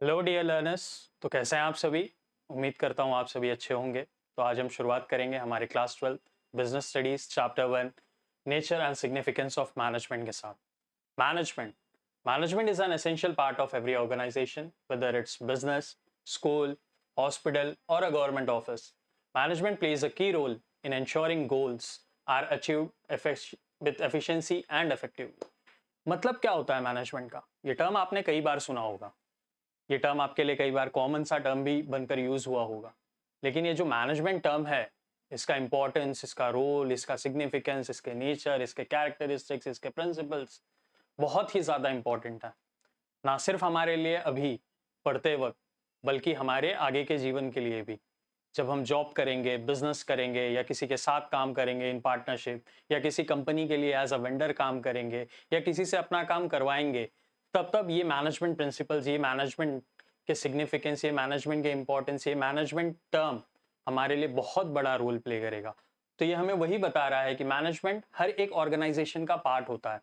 Hello dear learners. तो कैसे हैं आप सभी? उम्मीद करता हूँ आप सभी अच्छे होंगे। तो आज हम शुरुआत करेंगे हमारे class 12 business studies chapter 1 nature and significance of management के साथ। Management management is an essential part of every organisation whether it's business, school, hospital और a government office. Management plays a key role in ensuring goals are achieved with efficiency and effectively। मतलब क्या होता है management का? ये term आपने कई बार सुना होगा। ये टर्म आपके लिए कई बार कॉमन सा टर्म भी बनकर यूज हुआ होगा। लेकिन ये जो मैनेजमेंट टर्म है, इसका इंपॉर्टेंस, इसका रोल, इसका सिग्निफिकेंस, इसके नेचर, इसके कैरेक्टरिस्टिक्स, इसके प्रिंसिपल्स बहुत ही ज़्यादा इंपॉर्टेंट है। ना सिर्फ हमारे लिए अभी पढ़ते वक्त, बल्कि हमारे आगे के जीवन के लिए भी। जब हम जॉब करेंगे, बिजनेस करेंगे या किसी के साथ काम करेंगे इन पार्टनरशिप, या किसी कंपनी के लिए एज अ वेंडर काम करेंगे, या किसी से अपना काम करवाएंगे, तब तब ये मैनेजमेंट प्रिंसिपल्स, ये मैनेजमेंट के सिग्निफिकेंस, ये मैनेजमेंट के इंपॉर्टेंस, ये मैनेजमेंट टर्म हमारे लिए बहुत बड़ा रोल प्ले करेगा। तो ये हमें वही बता रहा है कि मैनेजमेंट हर एक ऑर्गेनाइजेशन का पार्ट होता है।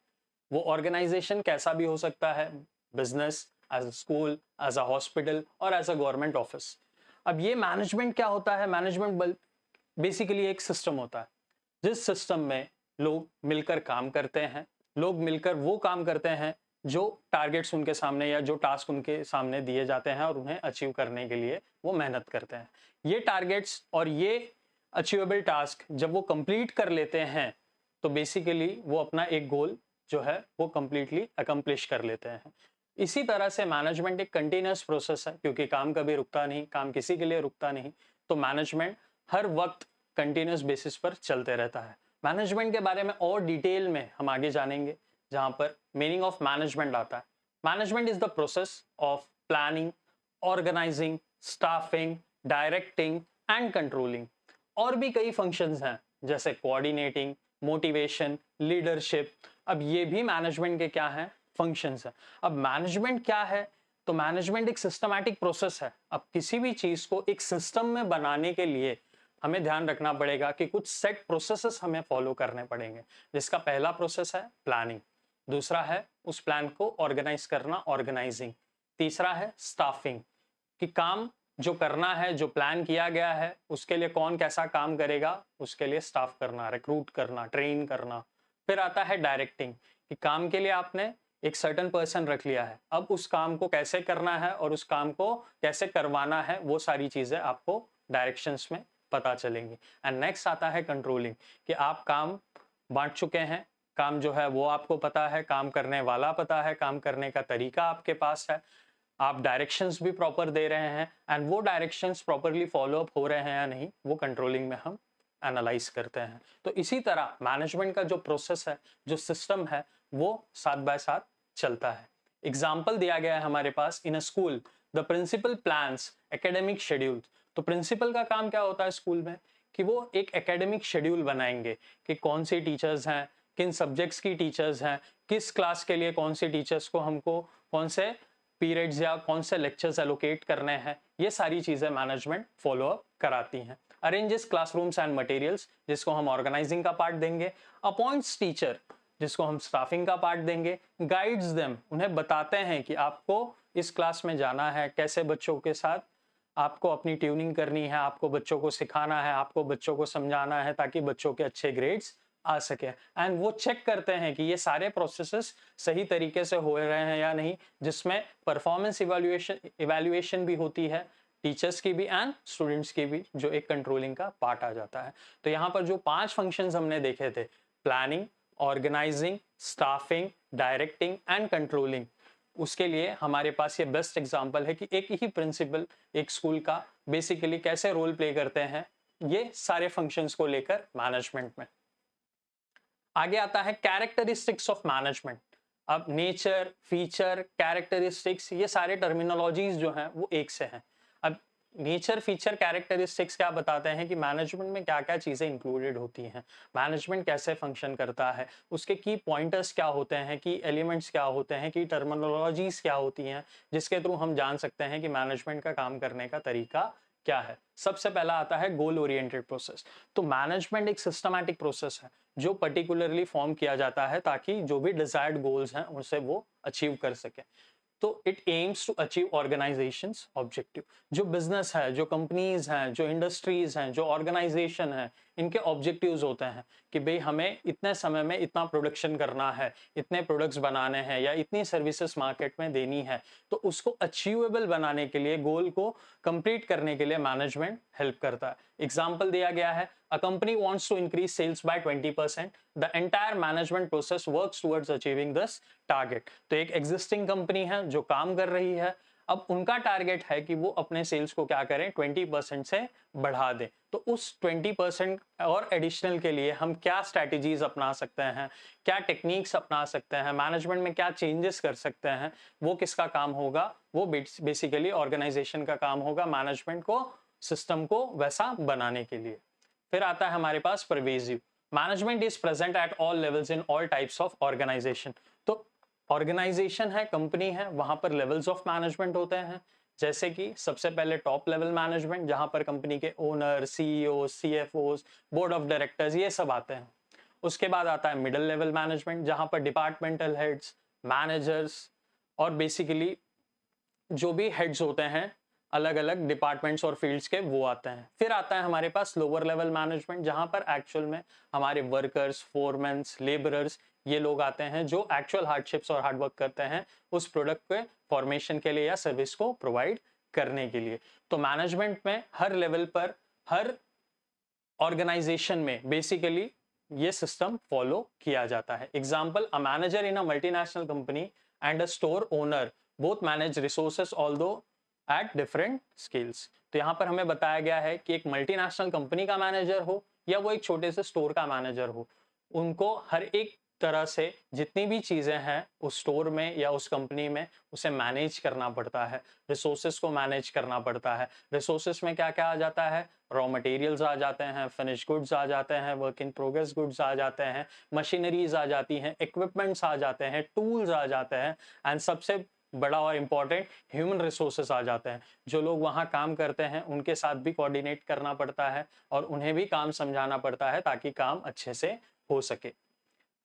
वो ऑर्गेनाइजेशन कैसा भी हो सकता है, business, as a school, as a hospital और एज अ गवर्नमेंट ऑफिस। अब ये मैनेजमेंट क्या होता है? मैनेजमेंट बेसिकली एक सिस्टम होता है, जिस सिस्टम में लोग मिलकर काम करते हैं। लोग मिलकर वो काम करते हैं जो टारगेट्स उनके सामने या जो टास्क उनके सामने दिए जाते हैं, और उन्हें अचीव करने के लिए वो मेहनत करते हैं। ये टारगेट्स और ये अचीवेबल टास्क जब वो कंप्लीट कर लेते हैं, तो बेसिकली वो अपना एक गोल जो है वो कंप्लीटली अकम्प्लिश कर लेते हैं। इसी तरह से मैनेजमेंट एक कंटिन्यूअस प्रोसेस है, क्योंकि काम कभी रुकता नहीं, काम किसी के लिए रुकता नहीं। तो मैनेजमेंट हर वक्त कंटिन्यूअस बेसिस पर चलते रहता है। मैनेजमेंट के बारे में और डिटेल में हम आगे जानेंगे, जहां पर मीनिंग ऑफ मैनेजमेंट आता है। Management is the process of planning, organising, staffing, directing and controlling. और भी कई फंक्शंस हैं, जैसे कोऑर्डिनेटिंग, मोटिवेशन, लीडरशिप। अब ये भी मैनेजमेंट के क्या हैं? फंक्शंस हैं। अब मैनेजमेंट क्या है? तो मैनेजमेंट एक सिस्टमैटिक प्रोसेस है। अब किसी भी चीज को एक सिस्टम में बनाने के लिए हमें ध्यान रखना पड़ेगा कि कुछ सेट प्रोसेसेस हमें फॉलो करने पड़ेंगे, जिसका पहला प्रोसेस है प्लानिंग, दूसरा है उस प्लान को ऑर्गेनाइज करना, ऑर्गेनाइजिंग, तीसरा है स्टाफिंग, कि काम जो करना है, जो प्लान किया गया है, उसके लिए कौन कैसा काम करेगा, उसके लिए स्टाफ करना, रिक्रूट करना, ट्रेन करना। फिर आता है डायरेक्टिंग, कि काम के लिए आपने एक सर्टेन पर्सन रख लिया है, अब उस काम को कैसे करना है और उस काम को कैसे करवाना है, वो सारी चीजें आपको डायरेक्शंस में पता चलेंगी। एंड नेक्स्ट आता है कंट्रोलिंग, कि आप काम बांट चुके हैं, काम जो है वो आपको पता है, काम करने वाला पता है, काम करने का तरीका आपके पास है, आप डायरेक्शंस भी प्रॉपर दे रहे हैं, एंड वो डायरेक्शंस प्रॉपरली फॉलो अप हो रहे हैं या नहीं, वो कंट्रोलिंग में हम एनालाइज करते हैं। तो इसी तरह मैनेजमेंट का जो प्रोसेस है, जो सिस्टम है, वो साथ बाय साथ चलता है। एग्जाम्पल दिया गया है हमारे पास, in a school the principal plans academic schedule. तो प्रिंसिपल का काम क्या होता है स्कूल में? कि वो एक एकेडमिक शेड्यूल बनाएंगे, कि कौन से टीचर्स हैं, किन सब्जेक्ट्स की टीचर्स हैं, किस क्लास के लिए कौन से टीचर्स को हमको कौन से पीरियड्स या कौन से लेक्चर्स एलोकेट करने हैं। ये सारी चीजें मैनेजमेंट फॉलो अप कराती हैं। अरेंजेस क्लासरूम्स एंड मटेरियल्स, जिसको हम ऑर्गेनाइजिंग का पार्ट देंगे। अपॉइंट्स टीचर, जिसको हम स्टाफिंग का पार्ट देंगे। गाइड्स देम, उन्हें बताते हैं कि आपको इस क्लास में जाना है, कैसे बच्चों के साथ आपको अपनी ट्यूनिंग करनी है, आपको बच्चों को सिखाना है, आपको बच्चों को समझाना है, ताकि बच्चों के अच्छे ग्रेड्स आ सके। एंड वो चेक करते हैं कि ये सारे प्रोसेसेस सही तरीके से हो रहे हैं या नहीं, जिसमें परफॉर्मेंस इवैल्यूएशन भी होती है, टीचर्स की भी एंड स्टूडेंट्स की भी, जो एक कंट्रोलिंग का पार्ट आ जाता है। तो यहाँ पर जो 5 फंक्शंस हमने देखे थे, planning, organising, staffing, directing and controlling, उसके लिए हमारे पास ये बेस्ट एग्जांपल है कि एक ही प्रिंसिपल एक स्कूल का बेसिकली कैसे रोल प्ले करते हैं ये सारे फंक्शंस को लेकर मैनेजमेंट में। आगे आता है कैरेक्टरिस्टिक्स ऑफ मैनेजमेंट। अब नेचर, फीचर, कैरेक्टरिस्टिक्स, ये सारे टर्मिनोलॉजीज जो हैं वो एक से हैं। अब नेचर, फीचर, कैरेक्टरिस्टिक्स क्या बताते हैं कि मैनेजमेंट में क्या क्या चीजें इंक्लूडेड होती हैं, मैनेजमेंट कैसे फंक्शन करता है, उसके की पॉइंटर्स क्या होते हैं, की एलिमेंट्स क्या होते हैं, की टर्मिनोलॉजीज क्या होती हैं, जिसके थ्रू हम जान सकते हैं कि मैनेजमेंट का काम करने का तरीका क्या है। सबसे पहला आता है गोल ओरिएंटेड प्रोसेस। तो मैनेजमेंट एक सिस्टमैटिक प्रोसेस है जो पर्टिकुलरली फॉर्म किया जाता है, ताकि जो भी डिजायर्ड गोल्स हैं उनसे वो अचीव कर सके। तो it aims to achieve organisations objective. जो बिजनेस है, जो कंपनीज हैं, जो इंडस्ट्रीज हैं, जो ऑर्गेनाइजेशन है, इनके ऑब्जेक्टिव्स होते हैं कि भाई हमें इतने समय में इतना प्रोडक्शन करना है, इतने प्रोडक्ट्स बनाने हैं या इतनी सर्विसेज मार्केट में देनी है। तो उसको अचीवेबल बनाने के लिए, गोल को कंप्लीट करने के लिए मैनेजमेंट हेल्प करता है। एग्जाम्पल दिया गया है, a company wants to increase sales by 20%, the entire management process works towards achieving this target. तो एक एग्जिस्टिंग कंपनी है जो काम कर रही है, अब उनका टारगेट है कि वो अपने सेल्स को क्या करें, 20% से बढ़ा दें। तो उस 20% और एडिशनल के लिए हम क्या स्ट्रैटेजीज अपना सकते हैं, क्या टेक्निक्स अपना सकते हैं, मैनेजमेंट में क्या चेंजेस कर सकते हैं, वो किसका काम होगा? वो बेसिकली ऑर्गेनाइजेशन का काम होगा, मैनेजमेंट को, सिस्टम को वैसा बनाने के लिए। फिर आता है हमारे पास pervasive. Management is present at all levels in all types of organisation. तो ऑर्गेनाइजेशन है, कंपनी है, वहां पर लेवल्स ऑफ मैनेजमेंट होते हैं। जैसे कि सबसे पहले टॉप लेवल मैनेजमेंट, जहां पर कंपनी के owner, CEO, CFO, board of directors ये सब आते हैं। उसके बाद आता है मिडिल लेवल मैनेजमेंट, जहां पर डिपार्टमेंटल हेड्स, मैनेजर्स और बेसिकली जो भी हेड्स होते हैं अलग अलग डिपार्टमेंट्स और फील्ड्स के, वो आते हैं। फिर आता है हमारे पास लोअर लेवल मैनेजमेंट, जहां पर एक्चुअल में हमारे वर्कर्स, फोरमैन्स, लेबरर्स, ये लोग आते हैं जो एक्चुअल हार्डशिप्स और हार्डवर्क करते हैं उस प्रोडक्ट के फॉर्मेशन के लिए या सर्विस को प्रोवाइड करने के लिए। तो मैनेजमेंट में हर लेवल पर, हर ऑर्गेनाइजेशन में बेसिकली ये सिस्टम फॉलो किया जाता है। Example, a manager in a multinational company and a store owner both manage resources although at different skills. तो यहाँ पर हमें बताया गया है कि एक मल्टीनेशनल कंपनी का मैनेजर हो या वो एक छोटे से स्टोर का मैनेजर हो, उनको हर एक तरह से जितनी भी चीजें हैं उस स्टोर में या उस कंपनी में उसे मैनेज करना पड़ता है, रिसोर्सेस को मैनेज करना पड़ता है। रिसोर्सेस में क्या क्या आ जाता है? रॉ मटेरियल्स आ जाते हैं, फिनिश गुड्स आ जाते हैं, वर्क इन प्रोग्रेस गुड्स आ जाते हैं, मशीनरीज आ जाती हैं, इक्विपमेंट्स आ जाते हैं, टूल्स आ जाते हैं, एंड सबसे बड़ा और इम्पॉर्टेंट ह्यूमन रिसोर्सेस आ जाते हैं। जो लोग वहाँ काम करते हैं उनके साथ भी कोऑर्डिनेट करना पड़ता है और उन्हें भी काम समझाना पड़ता है ताकि काम अच्छे से हो सके।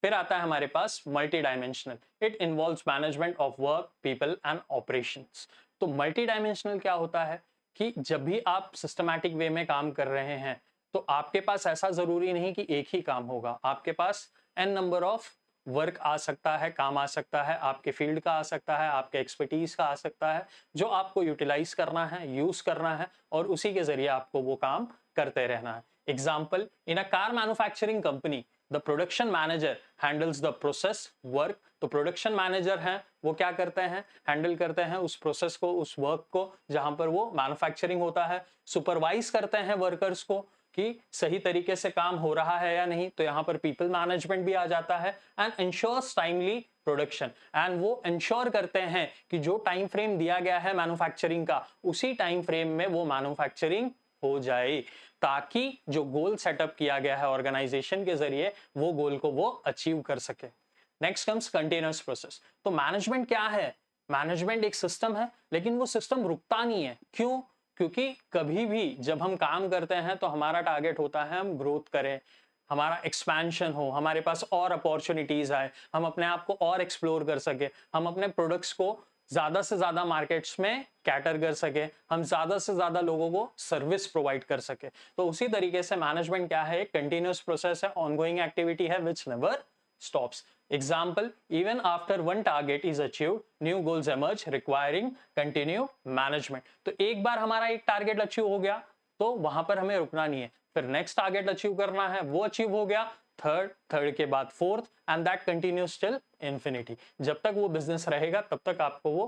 फिर आता है हमारे पास multi dimensional. It involves management of work, people and operations. तो मल्टी डायमेंशनल क्या होता है कि जब भी आप सिस्टमैटिक वे में काम कर रहे हैं तो आपके पास ऐसा जरूरी नहीं कि एक ही काम होगा, आपके पास एन नंबर ऑफ वर्क आ सकता है, काम आ सकता है, आपके फील्ड का आ सकता है, आपके एक्सपर्टीज का आ सकता है, जो आपको यूटिलाइज करना है, यूज करना है और उसी के जरिए आपको वो काम करते रहना है। Example, in a car manufacturing company the production manager handles the process work. तो प्रोडक्शन मैनेजर हैं, वो क्या करते हैं? हैंडल करते हैं उस प्रोसेस को, उस वर्क को जहां पर वो मैन्युफैक्चरिंग होता है। सुपरवाइज करते हैं वर्कर्स को कि सही तरीके से काम हो रहा है या नहीं, तो यहाँ पर पीपल मैनेजमेंट भी आ जाता है। And ensures timely production, and वो इंश्योर करते हैं कि जो टाइम फ्रेम दिया गया है मैन्युफैक्चरिंग का, उसी टाइम फ्रेम में वो मैन्युफैक्चरिंग हो जाए, ताकि जो गोल सेटअप किया गया है ऑर्गेनाइजेशन के जरिए वो गोल को वो अचीव कर सके। Next comes continuous process. तो मैनेजमेंट क्या है? मैनेजमेंट एक सिस्टम है, लेकिन वो सिस्टम रुकता नहीं है। क्यों? क्योंकि कभी भी जब हम काम करते हैं तो हमारा टारगेट होता है हम ग्रोथ करें, हमारा एक्सपेंशन हो, हमारे पास और अपॉर्चुनिटीज आए, हम अपने आप को और एक्सप्लोर कर सके, हम अपने प्रोडक्ट्स को ज्यादा से ज्यादा मार्केट्स में कैटर कर सके, हम ज्यादा से ज्यादा लोगों को सर्विस प्रोवाइड कर सके। तो उसी तरीके से मैनेजमेंट क्या है? एक कंटिन्यूअस प्रोसेस है, ऑनगोइंग एक्टिविटी है which never stops. Example, even after one target is achieved new goals emerge requiring continue management. तो एक बार हमारा एक टारगेट अचीव हो गया तो वहां पर हमें रुकना नहीं है, फिर नेक्स्ट टारगेट अचीव करना है, वो अचीव हो गया, थर्ड के बाद fourth, and that continuous till infinity. जब तक वो बिजनेस रहेगा तब तक आपको वो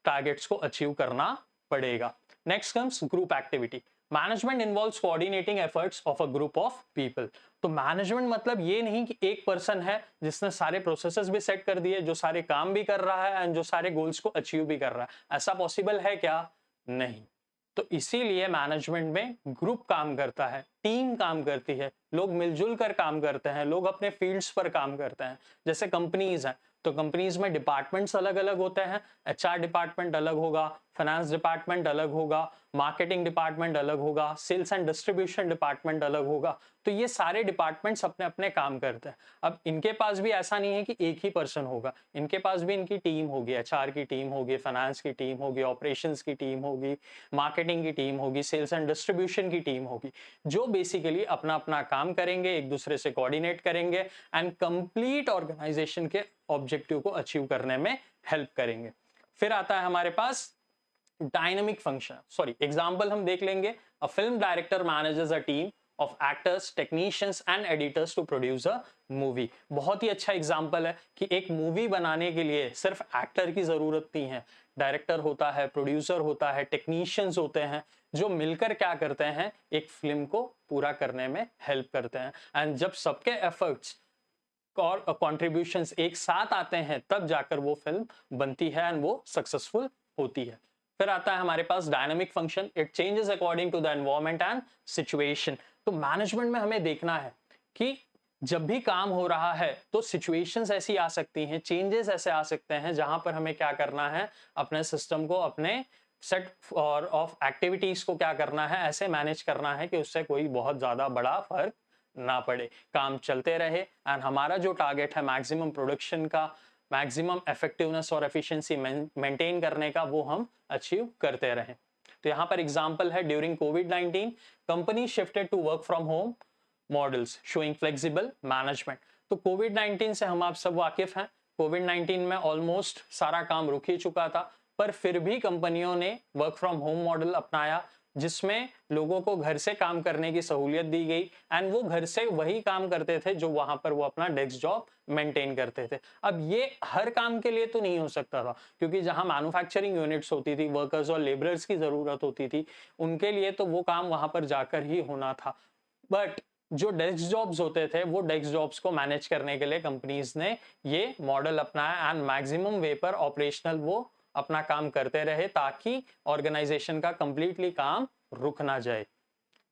टारगेट्स को अचीव करना पड़ेगा। Next comes group activity. Management involves coordinating efforts of a group of people. तो मैनेजमेंट मतलब ये नहीं कि एक पर्सन है जिसने सारे प्रोसेसेस भी सेट कर दिए, जो सारे काम भी कर रहा है एंड जो सारे गोल्स को अचीव भी कर रहा है। ऐसा पॉसिबल है क्या? नहीं। तो इसीलिए मैनेजमेंट में ग्रुप काम करता है, टीम काम करती है, लोग मिलजुल कर काम करते हैं, लोग अपने फील्ड्स पर काम करते हैं। जैसे कंपनीज हैं, तो कंपनीज में डिपार्टमेंट्स अलग अलग होते हैं, एचआर डिपार्टमेंट अलग होगा, फाइनेंस डिपार्टमेंट अलग होगा, मार्केटिंग डिपार्टमेंट अलग होगा, सेल्स एंड डिस्ट्रीब्यूशन डिपार्टमेंट अलग होगा। तो ये सारे डिपार्टमेंट्स अपने अपने काम करते हैं। अब इनके पास भी ऐसा नहीं है कि एक ही पर्सन होगा, इनके पास भी इनकी टीम होगी, एचआर की टीम होगी, फाइनेंस की टीम होगी, ऑपरेशंस की टीम होगी, मार्केटिंग की टीम होगी, सेल्स एंड डिस्ट्रीब्यूशन की टीम होगी, जो बेसिकली अपना अपना काम करेंगे, एक दूसरे से कोऑर्डिनेट करेंगे एंड कंप्लीट ऑर्गेनाइजेशन के ऑब्जेक्टिव को अचीव करने में हेल्प करेंगे। फिर आता है हमारे पास डायनामिक फंक्शन, सॉरी एग्जांपल हम देख लेंगे। A film director manages a team of actors, technicians and editors to produce a movie. बहुत ही अच्छा एग्जांपल है कि एक मूवी बनाने के लिए सिर्फ एक्टर की जरूरत नहीं है, डायरेक्टर होता है, प्रोड्यूसर होता है, टेक्नीशियंस होते हैं, जो मिलकर क्या करते हैं, एक फिल्म को पूरा करने में हेल्प करते हैं। एंड जब सबके एफर्ट्स और कंट्रीब्यूशंस एक साथ आते हैं तब जाकर वो फिल्म बनती है एंड वो सक्सेसफुल होती है। फिर आता है हमारे पास dynamic function, it changes according to the environment and situation. तो मैनेजमेंट में हमें देखना है कि जब भी काम हो रहा है तो सिचुएशंस ऐसी आ सकती हैं, चेंजेस ऐसे आ सकते हैं जहां पर हमें क्या करना है, अपने सिस्टम को, अपने सेट और ऑफ एक्टिविटीज को क्या करना है, ऐसे मैनेज करना है कि उससे कोई बहुत ज्यादा बड़ा फर्क ना पड़े, काम चलते रहे एंड हमारा जो टारगेट है मैक्सिमम प्रोडक्शन का, मैक्सिमम इफेक्टिवनेस और एफिशिएंसी मेंटेन करने का, वो हम अचीव करते रहें। तो यहाँ पर एग्जांपल है, ड्यूरिंग कोविड-19 company shifted to work from home models showing flexible management. तो कोविड-19 से हम आप सब वाकिफ हैं, कोविड-19 में ऑलमोस्ट सारा काम रुक ही चुका था, पर फिर भी कंपनियों ने वर्क फ्रॉम होम मॉडल अपनाया, जिसमें लोगों को घर से काम करने की सहूलियत दी गई एंड वो घर से वही काम करते थे जो वहां पर वो अपना डेस्क जॉब मेंटेन करते थे। अब ये हर काम के लिए तो नहीं हो सकता था, क्योंकि जहां मैन्युफैक्चरिंग यूनिट्स होती थी, वर्कर्स और लेबरर्स की जरूरत होती थी, उनके लिए तो वो काम वहां पर जाकर ही होना था। बट जो डेस्क जॉब्स होते थे, वो डेस्क जॉब्स को मैनेज करने के लिए कंपनीज ने ये मॉडल अपनाया एंड मैक्सिमम वे पर ऑपरेशनल वो अपना काम करते रहे, ताकि ऑर्गेनाइजेशन का कंप्लीटली काम रुक ना जाए।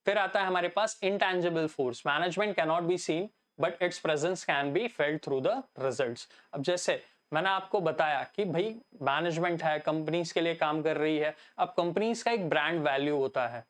फिर आता है हमारे पास intangible force, management can not be seen but its presence can be felt through the results. अब जैसे मैंने आपको बताया कि भाई मैनेजमेंट है, कंपनीज के लिए काम कर रही है, अब कंपनीज का एक ब्रांड वैल्यू होता है,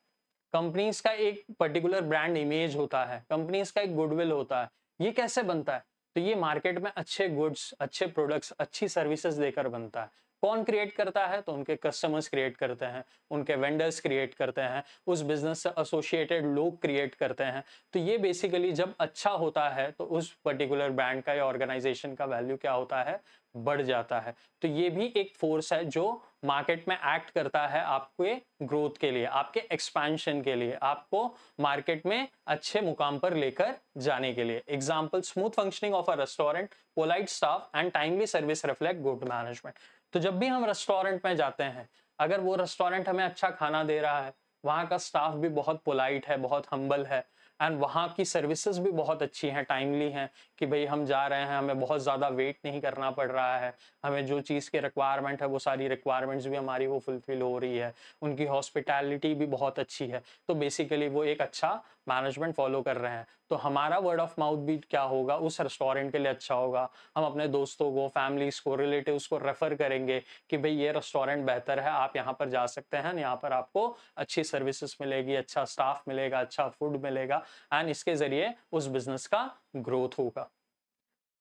कंपनीज का एक पर्टिकुलर ब्रांड इमेज होता है, कंपनीज का एक गुडविल होता है। ये कैसे बनता है? तो ये मार्केट में अच्छे गुड्स, अच्छे प्रोडक्ट्स, अच्छी सर्विसेज देकर बनता है। कौन क्रिएट करता है? तो उनके कस्टमर्स क्रिएट करते हैं, उनके वेंडर्स क्रिएट करते हैं, उस बिजनेस से एसोसिएटेड लोग क्रिएट करते हैं। तो ये बेसिकली जब अच्छा होता है तो उस पर्टिकुलर ब्रांड का या ऑर्गेनाइजेशन का वैल्यू क्या होता है, बढ़ जाता है। तो ये भी एक फोर्स है जो मार्केट में एक्ट करता है आपके ग्रोथ के लिए, आपके एक्सपेंशन के लिए, आपको मार्केट में अच्छे मुकाम पर लेकर जाने के लिए। Example, smooth functioning of a restaurant, polite staff and timely service reflect good management. तो जब भी हम रेस्टोरेंट में जाते हैं, अगर वो रेस्टोरेंट हमें अच्छा खाना दे रहा है, वहाँ का स्टाफ भी बहुत पोलाइट है, बहुत हम्बल है एंड वहाँ की सर्विसेज भी बहुत अच्छी हैं, टाइमली हैं, कि भाई हम जा रहे हैं, हमें बहुत ज़्यादा वेट नहीं करना पड़ रहा है, हमें जो चीज़ की रिक्वायरमेंट है वो सारी रिक्वायरमेंट्स भी हमारी वो फुलफिल हो रही है, उनकी हॉस्पिटैलिटी भी बहुत अच्छी है, तो बेसिकली वो एक अच्छा मैनेजमेंट फॉलो कर रहे हैं। तो हमारा वर्ड ऑफ माउथ भी क्या होगा, उस रेस्टोरेंट के लिए अच्छा होगा। हम अपने दोस्तों को, फैमिलीज को, रिलेटिव्स को रेफर करेंगे कि भाई ये रेस्टोरेंट बेहतर है, आप यहाँ पर जा सकते हैं, यहाँ पर आपको अच्छी सर्विसेज मिलेगी, अच्छा स्टाफ मिलेगा, अच्छा फूड मिलेगा एंड इसके जरिए उस बिजनेस का ग्रोथ होगा।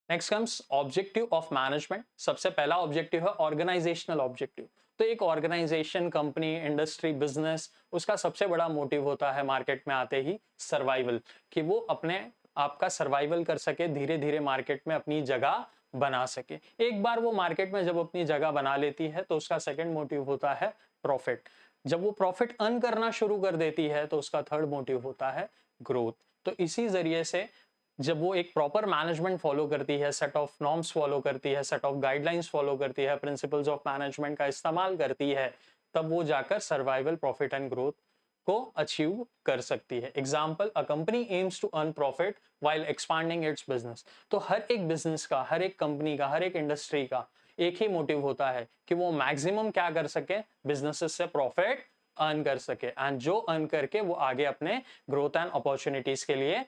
Next comes objective of management. सबसे पहला ऑब्जेक्टिव है ऑर्गेनाइजेशनल ऑब्जेक्टिव। तो एक ऑर्गेनाइजेशन, कंपनी, इंडस्ट्री, बिजनेस, उसका सबसे बड़ा मोटिव होता है मार्केट में आते ही सर्वाइवल, कि वो अपने आपका सर्वाइवल कर सके, धीरे धीरे मार्केट में अपनी जगह बना सके। एक बार वो मार्केट में जब अपनी जगह बना लेती है तो उसका सेकंड मोटिव होता है प्रॉफिट। जब वो प्रॉफिट अर्न करना शुरू कर देती है तो उसका थर्ड मोटिव होता है ग्रोथ। तो इसी जरिए से जब वो एक प्रॉपर मैनेजमेंट फॉलो करती है, सेट ऑफ नॉर्म्स फॉलो करती है, सेट ऑफ गाइडलाइंस फॉलो करती है, प्रिंसिपल्स ऑफ मैनेजमेंट का इस्तेमाल करती है, तब वो जाकर सर्वाइवल, प्रॉफिट एंड ग्रोथ को अचीव कर सकती है। Example, a company aims to earn profit while expanding its business. तो हर एक बिजनेस का, हर एक कंपनी का, हर एक इंडस्ट्री का एक ही मोटिव होता है कि वो मैक्सिमम क्या कर सके, बिजनेसेस से प्रॉफिट अर्न कर सके एंड जो अर्न करके वो आगे अपने ग्रोथ एंड अपॉर्चुनिटीज के लिए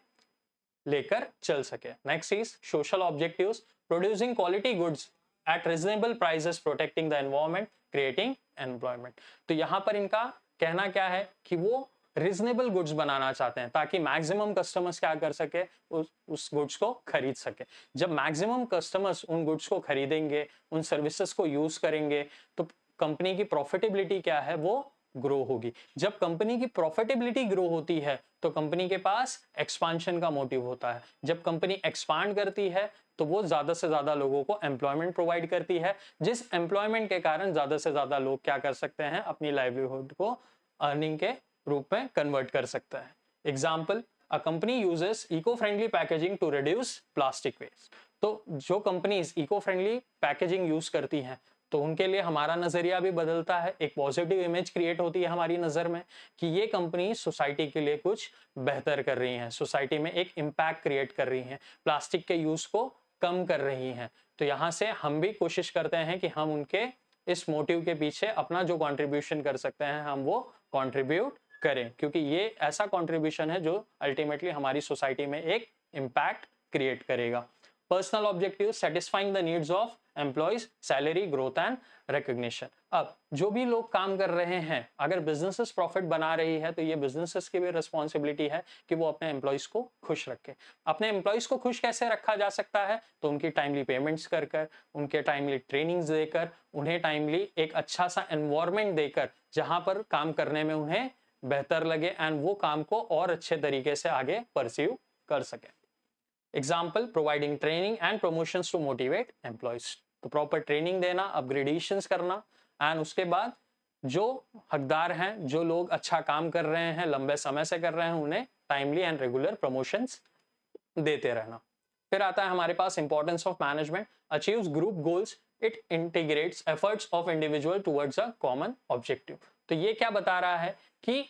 लेकर चल सके। Next is social objectives, producing quality goods at reasonable prices, protecting the environment, creating employment. तो यहाँ पर इनका कहना क्या है कि वो रीजनेबल गुड्स बनाना चाहते हैं ताकि मैक्सिमम कस्टमर्स क्या कर सके, उस गुड्स को खरीद सके। जब मैक्सिमम कस्टमर्स उन गुड्स को खरीदेंगे, उन सर्विसेज को यूज करेंगे, तो कंपनी की प्रॉफिटेबिलिटी क्या है वो ग्रो होगी। जब कंपनी की प्रॉफिटेबिलिटी ग्रो होती है तो कंपनी के पास एक्सपांशन का मोटिव होता है। जब कंपनी एक्सपांड करती है तो वो ज्यादा से ज्यादा लोगों को एम्प्लॉयमेंट प्रोवाइड करती है, जिस एम्प्लॉयमेंट के कारण ज्यादा से ज्यादा लोग क्या कर सकते हैं, अपनी लाइवलीहुड को अर्निंग के रूप में कन्वर्ट कर सकता है। Example, a company uses eco friendly packaging to reduce plastic waste. तो जो companies eco friendly packaging use करती हैं तो उनके लिए हमारा नजरिया भी बदलता है, एक पॉजिटिव इमेज क्रिएट होती है हमारी नजर में कि ये कंपनी सोसाइटी के लिए कुछ बेहतर कर रही है, सोसाइटी में एक इम्पैक्ट क्रिएट कर रही है, प्लास्टिक के यूज को कम कर रही हैं। तो यहाँ से हम भी कोशिश करते हैं कि हम उनके इस मोटिव के पीछे अपना जो कंट्रीब्यूशन कर सकते हैं हम वो कंट्रीब्यूट करें, क्योंकि ये ऐसा कंट्रीब्यूशन है जो अल्टीमेटली हमारी सोसाइटी में एक इम्पैक्ट क्रिएट करेगा। Personal objective, satisfying the needs of employees, salary growth and recognition. अब जो भी लोग काम कर रहे हैं, अगर बिजनेसेस प्रॉफिट बना रही है तो ये बिजनेसेस की भी रिस्पॉन्सिबिलिटी है कि वो अपने एम्प्लॉइज को खुश रखे। अपने एम्प्लॉइज को खुश कैसे रखा जा सकता है, तो उनकी टाइमली पेमेंट्स कर कर, उनके टाइमली ट्रेनिंग्स देकर, उन्हें टाइमली एक अच्छा सा एनवायरमेंट देकर जहां पर काम करने में उन्हें बेहतर लगे एंड वो काम को और अच्छे तरीके से आगे परस्यू कर सके। Example, providing training and promotions to motivate employees. तो प्रॉपर ट्रेनिंग देना, अपग्रेडेशंस करना एंड उसके बाद जो हकदार हैं, जो लोग अच्छा काम कर रहे हैं, लंबे समय से कर रहे हैं, उन्हें टाइमली एंड रेगुलर प्रमोशंस देते रहना। फिर आता है हमारे पास importance of management, achieves group goals, it integrates efforts of individual towards a common objective. तो ये क्या बता रहा है कि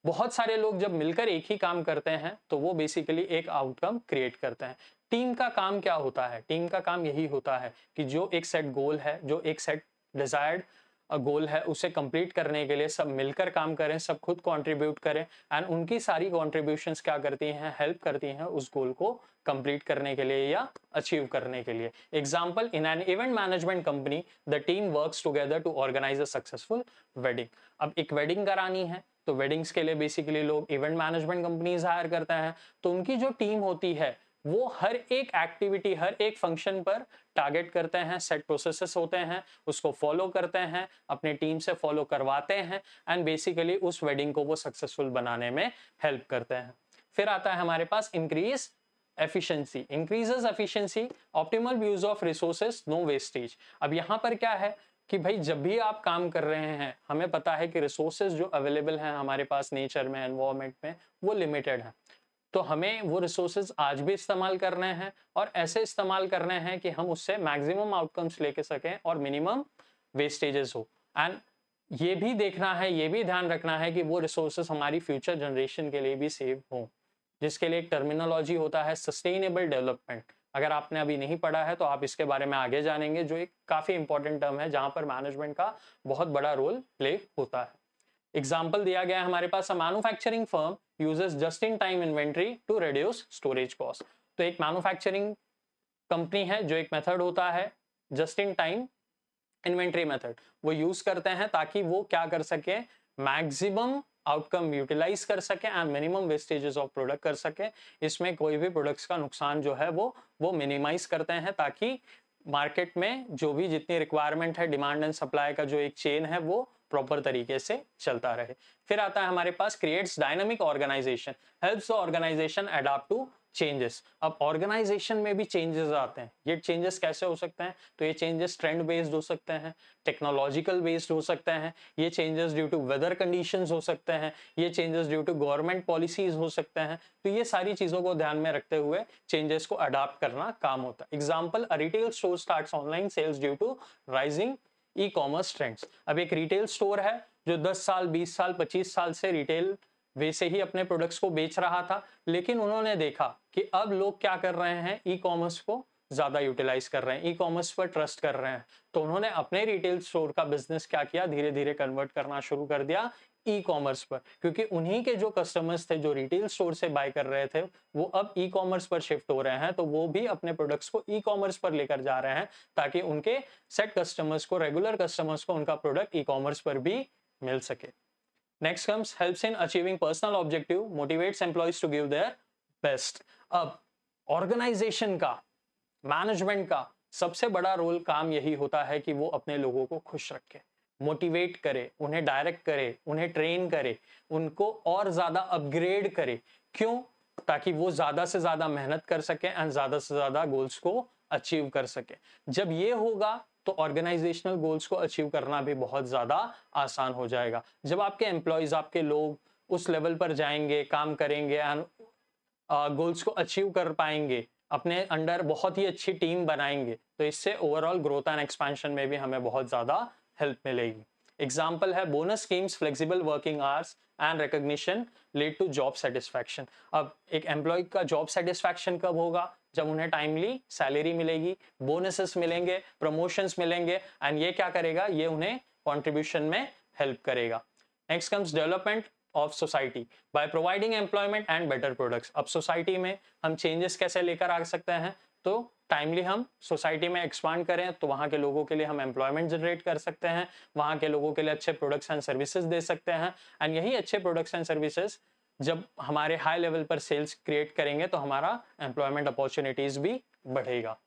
बहुत सारे लोग जब मिलकर एक ही काम करते हैं तो वो बेसिकली एक आउटकम क्रिएट करते हैं। टीम का काम क्या होता है, टीम का काम यही होता है कि जो एक सेट गोल है, जो एक सेट डिजायर्ड गोल है, उसे कंप्लीट करने के लिए सब मिलकर काम करें, सब खुद कंट्रीब्यूट करें एंड उनकी सारी कंट्रीब्यूशंस क्या करती हैं, हेल्प करती हैं उस गोल को कंप्लीट करने के लिए या अचीव करने के लिए। Example, in an event management company the team works together to organise a successful wedding. अब एक वेडिंग करानी है तो वेडिंग्स के लिए बेसिकली लोग इवेंट मैनेजमेंट कंपनीज हायर करते हैं, तो उनकी जो टीम होती है वो हर एक एक्टिविटी, हर एक फंक्शन पर टारगेट करते हैं, सेट प्रोसेसेस होते हैं, उसको फॉलो करते हैं, अपने टीम से फॉलो करवाते हैं एंड बेसिकली उस वेडिंग को वो सक्सेसफुल बनाने में हेल्प करते हैं। फिर आता है हमारे पास increase efficiency, increases efficiency, optimal use of resources, no wastage. अब यहाँ पर क्या है कि भाई जब भी आप काम कर रहे हैं, हमें पता है कि रिसोर्सेज जो अवेलेबल हैं हमारे पास नेचर में, एनवायरनमेंट में, वो लिमिटेड है। तो हमें वो रिसोर्सेज आज भी इस्तेमाल करने हैं और ऐसे इस्तेमाल करने हैं कि हम उससे मैक्सिमम आउटकम्स लेके सकें और मिनिमम वेस्टेजेस हो। एंड ये भी देखना है, ये भी ध्यान रखना है कि वो रिसोर्सेज हमारी फ्यूचर जनरेशन के लिए भी सेव हो, जिसके लिए एक टर्मिनोलॉजी होता है सस्टेनेबल डेवलपमेंट। अगर आपने अभी नहीं पढ़ा है तो आप इसके बारे में आगे जानेंगे, जो एक काफी इंपॉर्टेंट टर्म है जहां पर मैनेजमेंट का बहुत बड़ा रोल प्ले होता है। एग्जाम्पल दिया गया है हमारे पास, a manufacturing firm uses just in time inventory to reduce storage cost. तो एक मैन्युफैक्चरिंग कंपनी है जो एक मेथड होता है just in time inventory method, वो यूज करते हैं ताकि वो क्या कर सके, मैक्सिमम आउटकम यूटिलाइज कर सके and minimum vestiges of product कर सके। इसमें कोई भी प्रोडक्ट्स का नुकसान जो है वो मिनिमाइज करते हैं ताकि मार्केट में जो भी जितनी रिक्वायरमेंट है, डिमांड एंड सप्लाई का जो एक चेन है वो प्रॉपर तरीके से चलता रहे। फिर आता है हमारे पास creates dynamic organisation, helps the organisation adopt to changes. अब ऑर्गेनाइजेशन में भी चेंजेस आते हैं, ये चेंजेस कैसे हो सकते हैं, तो ये चेंजेस ट्रेंड बेस्ड हो सकते हैं, टेक्नोलॉजिकल बेस्ड हो सकते हैं, ये changes due to weather conditions हो सकते हैं, ये changes due to government policies हो सकते हैं। तो ये सारी चीजों को ध्यान में रखते हुए चेंजेस को अडॉप्ट करना काम होता है। Example, a retail store starts online sales due to rising e commerce trends. अब एक रिटेल स्टोर है जो 10 साल, 20 साल, 25 साल से रिटेल वैसे ही अपने प्रोडक्ट्स को बेच रहा था, लेकिन उन्होंने देखा कि अब लोग क्या कर रहे हैं, ई कॉमर्स को ज़्यादा यूटिलाइज कर रहे हैं, ई कॉमर्स पर ट्रस्ट कर रहे हैं, तो उन्होंने अपने रिटेल स्टोर का बिजनेस क्या किया, धीरे धीरे कन्वर्ट करना शुरू कर दिया ई कॉमर्स पर, क्योंकि उन्हीं के जो कस्टमर्स थे जो रिटेल स्टोर से बाय कर रहे थे वो अब ई कॉमर्स पर शिफ्ट हो रहे हैं, तो वो भी अपने प्रोडक्ट्स को ई कॉमर्स पर लेकर जा रहे हैं ताकि उनके सेट कस्टमर्स को, रेगुलर कस्टमर्स को उनका प्रोडक्ट ई कॉमर्स पर भी मिल सके। Next comes helps in achieving personal objective, motivates employees to give their best. अब ऑर्गेनाइजेशन का, मैनेजमेंट का सबसे बड़ा रोल, काम यही होता है कि वो अपने लोगों को खुश रखे, मोटिवेट करे, उन्हें डायरेक्ट करे, उन्हें ट्रेन करे, उनको और ज्यादा अपग्रेड करे। क्यों? ताकि वो ज्यादा से ज्यादा मेहनत कर सके एंड ज्यादा से ज्यादा गोल्स को अचीव कर सके। जब ये होगा तो ऑर्गेनाइजेशनल गोल्स को अचीव करना भी बहुत ज्यादा आसान हो जाएगा। जब आपके एम्प्लॉयज, आपके लोग उस लेवल पर जाएंगे, काम करेंगे एंड गोल्स को अचीव कर पाएंगे, अपने अंडर बहुत ही अच्छी टीम बनाएंगे, तो इससे ओवरऑल ग्रोथ एंड एक्सपेंशन में भी हमें बहुत ज्यादा हेल्प मिलेगी। एग्जाम्पल है bonus schemes, flexible working hours and recognition lead to job satisfaction. अब एक एम्प्लॉय का जॉब सेटिस्फैक्शन कब होगा? जब उन्हें टाइमली सैलरी मिलेगी, बोनसेस मिलेंगे, प्रमोशंस मिलेंगे एंड ये क्या करेगा? ये उन्हें कंट्रीब्यूशन में हेल्प करेगा। Next comes development of society by providing employment and better products. अब सोसाइटी में हम चेंजेस कैसे लेकर आ सकते हैं? तो टाइमली हम सोसाइटी में एक्सपांड करें तो वहां के लोगों के लिए हम एम्प्लॉयमेंट जनरेट कर सकते हैं, वहां के लोगों के लिए अच्छे प्रोडक्ट्स एंड सर्विसेज दे सकते हैं एंड यही अच्छे प्रोडक्ट्स एंड सर्विसेज जब हमारे हाई लेवल पर सेल्स क्रिएट करेंगे तो हमारा एम्प्लॉयमेंट अपॉर्चुनिटीज भी बढ़ेगा।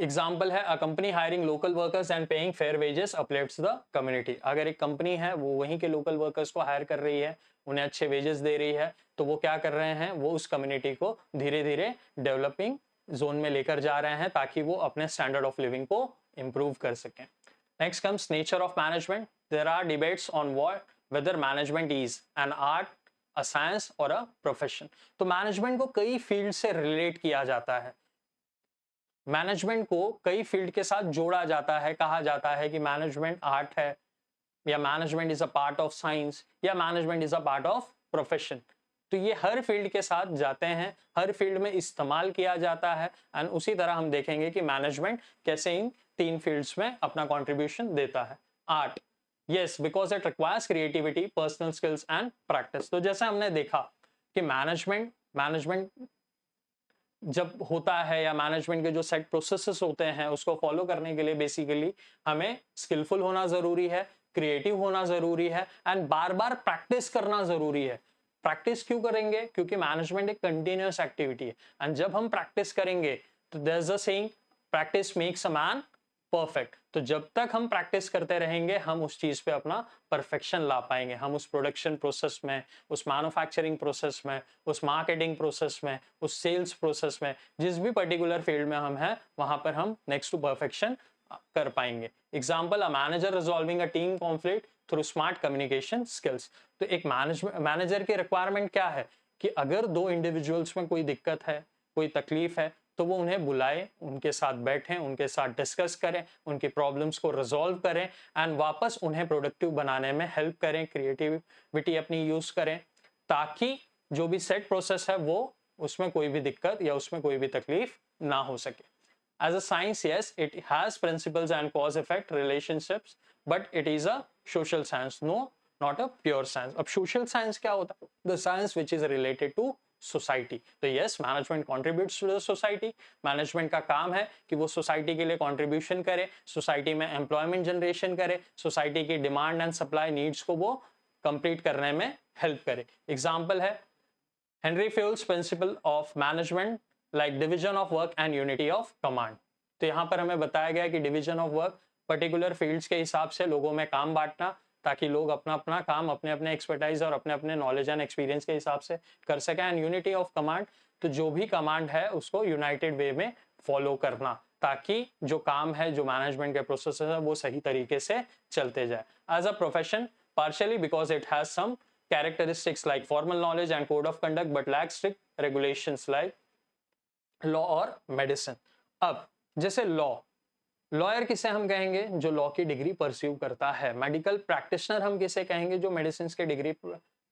एग्जाम्पल है a company hiring local workers and paying fair wages uplifts the community. अगर एक कंपनी है वो वहीं के लोकल वर्कर्स को हायर कर रही है, उन्हें अच्छे वेजेस दे रही है, तो वो क्या कर रहे हैं? वो उस कम्युनिटी को धीरे धीरे डेवलपिंग जोन में लेकर जा रहे हैं ताकि वो अपने स्टैंडर्ड ऑफ लिविंग को इम्प्रूव कर सकें। Next comes nature of management. There are debates on what whether management is an art, a science और अ प्रोफेशन। तो मैनेजमेंट को कई फील्ड से रिलेट किया जाता है, मैनेजमेंट को कई फील्ड के साथ जोड़ा जाता है, कहा जाता है कि मैनेजमेंट आर्ट है, या management is a part of science, या management is a part of profession. तो ये हर फील्ड के साथ जाते हैं, हर फील्ड में इस्तेमाल किया जाता है एंड उसी तरह हम देखेंगे कि मैनेजमेंट कैसे इन तीन फील्ड्स में अपना कंट्रीब्यूशन देता है। Art, yes, because it requires creativity, personal skills and practice. तो जैसे हमने देखा कि मैनेजमेंट मैनेजमेंट जब होता है, या मैनेजमेंट के जो सेट प्रोसेसेस होते हैं उसको फॉलो करने के लिए बेसिकली हमें स्किलफुल होना जरूरी है, क्रिएटिव होना जरूरी है एंड बार बार प्रैक्टिस करना जरूरी है। प्रैक्टिस क्यों करेंगे? क्योंकि मैनेजमेंट एक कंटिन्यूअस एक्टिविटी है एंड जब हम प्रैक्टिस करेंगे तो there is a saying, practice makes a man perfect. तो जब तक हम प्रैक्टिस करते रहेंगे हम उस चीज पे अपना परफेक्शन ला पाएंगे, हम उस प्रोडक्शन प्रोसेस में, उस मैन्युफैक्चरिंग प्रोसेस में, उस मार्केटिंग प्रोसेस में, उस सेल्स प्रोसेस में, जिस भी पर्टिकुलर फील्ड में हम हैं वहां पर हम नेक्स्ट टू परफेक्शन कर पाएंगे। Example, a manager resolving a team conflict through smart communication skills. तो एक मैनेजर की रिक्वायरमेंट क्या है कि अगर दो इंडिविजुअल्स में कोई दिक्कत है, कोई तकलीफ है, तो वो उन्हें बुलाए, उनके साथ बैठें, उनके साथ डिस्कस करें, उनकी प्रॉब्लम्स को रिजॉल्व करें एंड वापस उन्हें प्रोडक्टिव बनाने में हेल्प करें, क्रिएटिविटी अपनी यूज करें, ताकि जो भी सेट प्रोसेस है वो उसमें कोई भी दिक्कत या उसमें कोई भी तकलीफ ना हो सके। As a science, yes, it has principles and cause effect relationships, but it is a social science, no, not a pure science. अब social science क्या होता है? The science which is related to society. तो yes, management contributes to the society. Management का काम है कि वो सोसाइटी के लिए कंट्रीब्यूशन करे, सोसाइटी में एम्प्लॉयमेंट जनरेशन करे, सोसाइटी की डिमांड एंड सप्लाई नीड्स को वो कंप्लीट करने में हेल्प करे। एग्जाम्पल है Henry fuels principle of management, like division of work and unity of command. तो यहाँ पर हमें बताया गया कि division of work, particular fields के हिसाब से लोगों में काम बांटना ताकि लोग अपना अपना काम अपने अपने एक्सपर्टाइज और अपने अपने नॉलेज एंड एक्सपीरियंस के हिसाब से कर सकें। एंड यूनिटी ऑफ कमांड, तो जो भी कमांड है उसको यूनाइटेड वे में फॉलो करना ताकि जो काम है, जो मैनेजमेंट के प्रोसेस है, वो सही तरीके से चलते जाए। As a profession, partially because it has some characteristics like formal knowledge and code of conduct but lacks strict regulations like law और medicine। अब जैसे लॉ, लॉयर किसे हम कहेंगे? जो लॉ की डिग्री परस्यू करता है। मेडिकल प्रैक्टिशनर हम किसे कहेंगे? जो मेडिसिन की डिग्री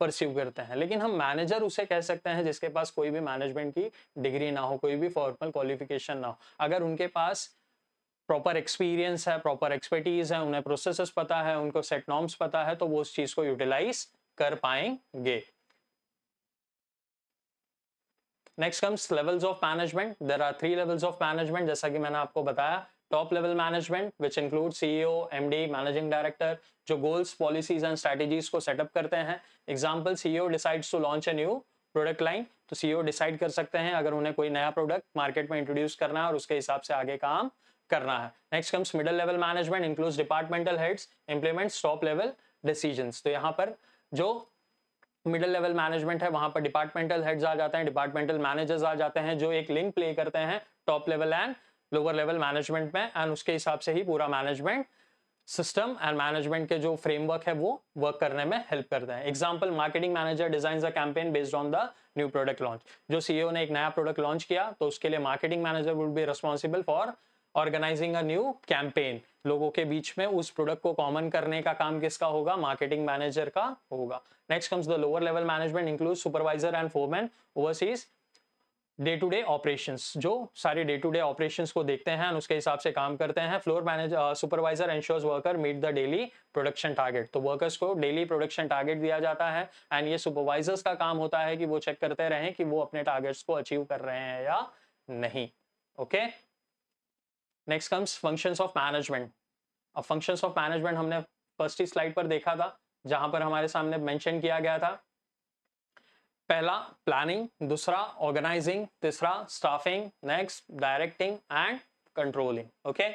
परस्यू करते हैं। लेकिन हम मैनेजर उसे कह सकते हैं जिसके पास कोई भी मैनेजमेंट की डिग्री ना हो, कोई भी फॉर्मल क्वालिफिकेशन ना हो। अगर उनके पास प्रॉपर एक्सपीरियंस है, प्रॉपर एक्सपर्टीज है, उन्हें प्रोसेसेस पता है, उनको सेट नॉर्म्स पता है, तो वो उस चीज को यूटिलाइज कर पाएंगे। Next comes levels of management. There are 3 levels of management, जैसा कि मैंने आपको बताया। Top level management which include CEO, MD, managing director, जो गोल्स, पॉलिसीज एंड स्ट्रेटेजीज को सेटअप करते हैं। एग्जांपल, CEO decides to launch a new product line, तो सीईओ डिसाइड कर सकते हैं अगर उन्हें कोई नया प्रोडक्ट मार्केट में इंट्रोड्यूस करना है और उसके हिसाब से आगे काम करना है। Next comes middle level management, includes departmental heads, implements top level decisions. तो यहाँ पर जो मिडिल लेवल मैनेजमेंट है वहां पर डिपार्टमेंटल हेड्स आ जाते हैं, डिपार्टमेंटल मैनेजर्स आ जाते हैं, जो एक लिंक प्ले करते हैं top level and lower level management में, एंड उसके हिसाब से ही पूरा मैनेजमेंट सिस्टम एंड मैनेजमेंट के जो फ्रेमवर्क है वो वर्क करने में हेल्प करते हैं। Example, marketing manager designs a campaign based on the new product launch. जो सीईओ ने एक नया प्रोडक्ट लॉन्च किया तो उसके लिए marketing manager would be responsible for organising a new campaign. लोगों के बीच में उस प्रोडक्ट को कॉमन करने का काम किसका होगा? मार्केटिंग मैनेजर का होगा। Next comes the lower level management, include supervisor and foreman, oversees day to day operations, जो सारे डे टू डे ऑपरेशंस को देखते हैं और उसके हिसाब से काम करते हैं। Floor manager supervisor ensures worker meet the daily production target, तो वर्कर्स को डेली प्रोडक्शन टारगेट दिया जाता है एंड ये सुपरवाइजर्स का काम होता है कि वो चेक करते रहें कि वो अपने टारगेट्स को अचीव कर रहे हैं या नहीं। Okay, next comes functions of management. अब फंक्शंस ऑफ मैनेजमेंट हमने फर्स्ट ही स्लाइड पर देखा था, जहां पर हमारे सामने मेंशन किया गया था। पहला प्लानिंग, दूसरा ऑर्गेनाइजिंग, तीसरा staffing, next directing and controlling. Okay,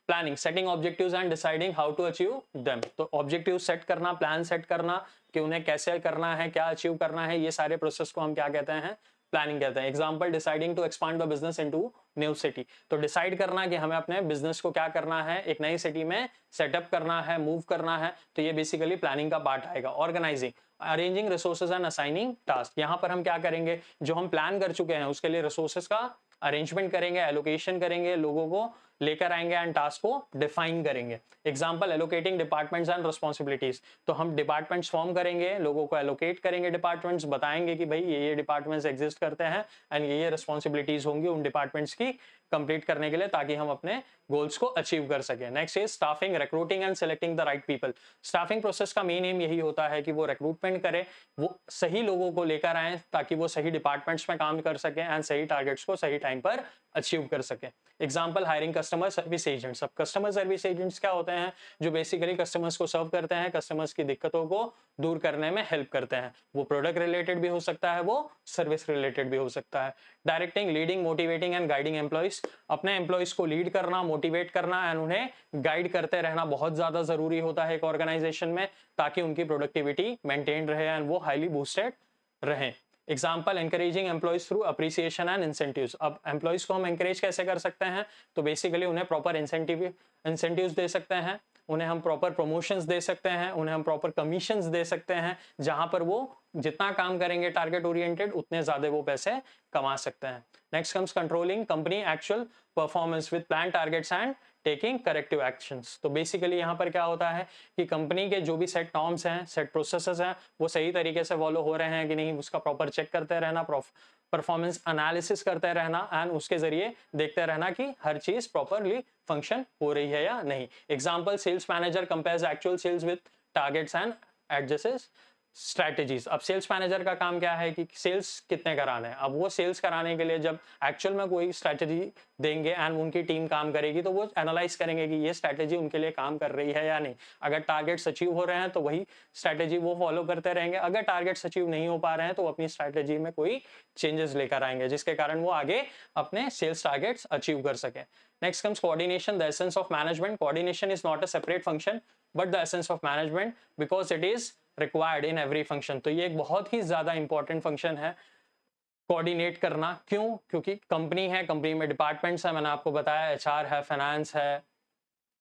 planning, setting objectives and deciding how to achieve them. तो ऑब्जेक्टिव सेट करना, प्लान सेट करना कि उन्हें कैसे करना है, क्या अचीव करना है, ये सारे प्रोसेस को हम क्या कहते हैं? प्लानिंग कहते हैं। Example, deciding to expand the business into new city, तो डिसाइड करना कि हमें अपने बिजनेस को क्या करना है, एक नई सिटी में सेटअप करना है, मूव करना है, तो ये बेसिकली प्लानिंग का पार्ट आएगा। Organising, arranging resources and assigning task, यहाँ पर हम क्या करेंगे? जो हम प्लान कर चुके हैं उसके लिए रिसोर्सेज का अरेंजमेंट करेंगे, एलोकेशन करेंगे, लोगों को लेकर आएंगे एंड टास्क को डिफाइन करेंगे। Example, allocating departments and responsibilities, तो हम डिपार्टमेंट्स फॉर्म करेंगे, लोगों को एलोकेट करेंगे डिपार्टमेंट्स, बताएंगे कि भाई ये डिपार्टमेंट्स एग्जिस्ट करते हैं एंड ये रिस्पांसिबिलिटीज होंगी उन डिपार्टमेंट्स की कंप्लीट करने के लिए, ताकि हम अपने गोल्स को अचीव कर सकें। Next is staffing, recruiting and selecting the right people. Staffing process का मेन एम यही होता है कि वो रिक्रूटमेंट करे, वो सही लोगों को लेकर आए ताकि वो सही डिपार्टमेंट्स में काम कर सकें एंड सही टारगेट्स को सही टाइम पर अचीव कर सकें। Example, hiring customer service agents. अब कस्टमर सर्विस एजेंट्स क्या होते हैं? जो बेसिकली कस्टमर्स को सर्व करते हैं, कस्टमर्स की दिक्कतों को दूर करने में हेल्प करते हैं। वो प्रोडक्ट रिलेटेड भी हो सकता है, वो सर्विस रिलेटेड भी हो सकता है। Directing, leading, motivating and guiding employees, अपने एम्प्लॉइज को लीड करना, मोटिवेट करना एंड उन्हें गाइड करते रहना बहुत ज्यादा जरूरी होता है एक ऑर्गेनाइजेशन में, ताकि उनकी प्रोडक्टिविटी मेंटेन रहे एंड वो हाईली बूस्टेड रहे। Example, encouraging employees through appreciation and incentives. अब एम्प्लॉइज को हम एनकरेज कैसे कर सकते हैं? तो बेसिकली उन्हें प्रॉपर इंसेंटिव्स दे सकते हैं, उन्हें हम प्रॉपर प्रमोशंस दे सकते हैं, उन्हें हम प्रॉपर कमीशंस दे सकते हैं, जहां पर वो जितना काम करेंगे टारगेट ओरिएंटेड उतने ज्यादा वो पैसे कमा सकते हैं। Next comes controlling, company actual performance with plan targets and taking corrective actions. तो बेसिकली यहाँ पर क्या होता है कि कंपनी के जो भी सेट नॉर्म्स हैं, सेट प्रोसेसेस हैं, वो सही तरीके से फॉलो हो रहे हैं कि नहीं, उसका प्रॉपर चेक करते रहना, परफॉर्मेंस एनालिसिस करते रहना एंड उसके जरिए देखते रहना कि हर चीज प्रॉपरली फंक्शन हो रही है या नहीं। Example, sales manager compares actual sales with targets and adjusts strategies. अब सेल्स मैनेजर का काम क्या है कि सेल्स कितने कराने हैं। अब वो सेल्स कराने के लिए जब एक्चुअल में कोई स्ट्रैटेजी देंगे एंड उनकी टीम काम करेगी, तो वो एनालाइज करेंगे कि ये स्ट्रैटेजी उनके लिए काम कर रही है या नहीं। अगर टारगेट्स अचीव हो रहे हैं तो वही स्ट्रैटेजी वो फॉलो करते रहेंगे, अगर टारगेट्स अचीव नहीं हो पा रहे हैं तो अपनी स्ट्रैटेजी में कोई चेंजेस लेकर आएंगे, जिसके कारण वो आगे अपने सेल्स टारगेट्स अचीव कर सके। Next comes coordination, the essence of management. Coordination is not a separate function but the essence of management because it is required in every function. तो ये एक बहुत ही ज्यादा इंपॉर्टेंट फंक्शन है कोऑर्डिनेट करना। क्यों? क्योंकि कंपनी है, कंपनी में डिपार्टमेंट्स है, मैंने आपको बताया, एचआर है, फाइनेंस है,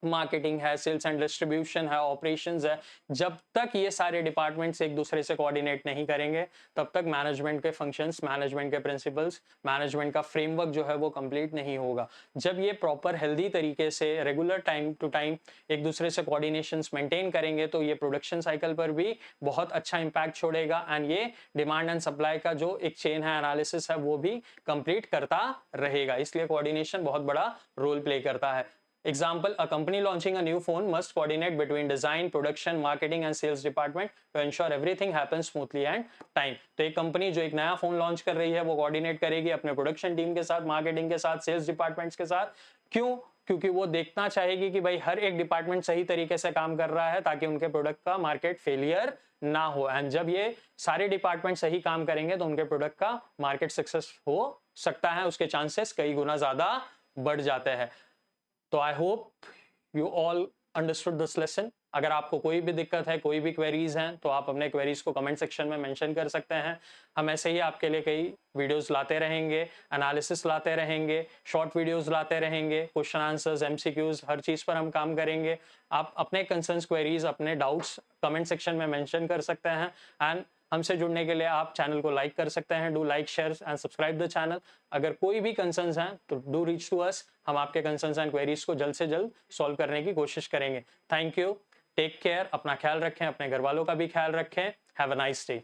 मार्केटिंग है, सेल्स एंड डिस्ट्रीब्यूशन है, ऑपरेशंस है, जब तक ये सारे डिपार्टमेंट्स एक दूसरे से कोऑर्डिनेट नहीं करेंगे तब तक मैनेजमेंट के फंक्शंस, मैनेजमेंट के प्रिंसिपल्स, मैनेजमेंट का फ्रेमवर्क जो है वो कंप्लीट नहीं होगा। जब ये प्रॉपर हेल्दी तरीके से रेगुलर टाइम टू टाइम एक दूसरे से कोऑर्डिनेशंस मेंटेन करेंगे तो ये प्रोडक्शन साइकिल पर भी बहुत अच्छा इंपैक्ट छोड़ेगा एंड ये डिमांड एंड सप्लाई का जो एक चेन है, एनालिसिस है, वो भी कंप्लीट करता रहेगा। इसलिए कोऑर्डिनेशन बहुत बड़ा रोल प्ले करता है। Example, a company launching a new phone must coordinate between design, production, marketing and sales department to ensure everything happens smoothly and time. तो एक कंपनी जो एक नया फोन लॉन्च कर रही है वो कोऑर्डिनेट करेगी अपने प्रोडक्शन टीम के साथ, मार्केटिंग के साथ, सेल्स डिपार्टमेंट्स के साथ। क्यों? क्योंकि वो देखना चाहेगी कि भाई हर एक डिपार्टमेंट सही तरीके से काम कर रहा है ताकि उनके प्रोडक्ट का मार्केट फेलियर ना हो। एंड जब ये सारे डिपार्टमेंट सही काम करेंगे तो उनके प्रोडक्ट का मार्केट सक्सेस हो सकता है, उसके चांसेस कई गुना ज्यादा बढ़ जाते हैं। तो I hope you all understood this lesson. अगर आपको कोई भी दिक्कत है, कोई भी क्वेरीज हैं, तो आप अपने क्वेरीज को कमेंट सेक्शन में मेंशन कर सकते हैं। हम ऐसे ही आपके लिए कई वीडियोस लाते रहेंगे, एनालिसिस लाते रहेंगे, शॉर्ट वीडियोस लाते रहेंगे, क्वेश्चन आंसर्स, एमसीक्यूज, हर चीज़ पर हम काम करेंगे। आप अपने कंसर्न्स, क्वेरीज, अपने डाउट्स कमेंट सेक्शन में मेंशन कर सकते हैं एंड हमसे जुड़ने के लिए आप चैनल को लाइक कर सकते हैं। Do like, share and subscribe the channel. अगर कोई भी कंसर्न्स हैं तो डू रीच टू अस। हम आपके कंसर्न्स एंड क्वेरीज को जल्द से जल्द सॉल्व करने की कोशिश करेंगे। थैंक यू, टेक केयर, अपना ख्याल रखें, अपने घर वालों का भी ख्याल रखें। Have a nice day.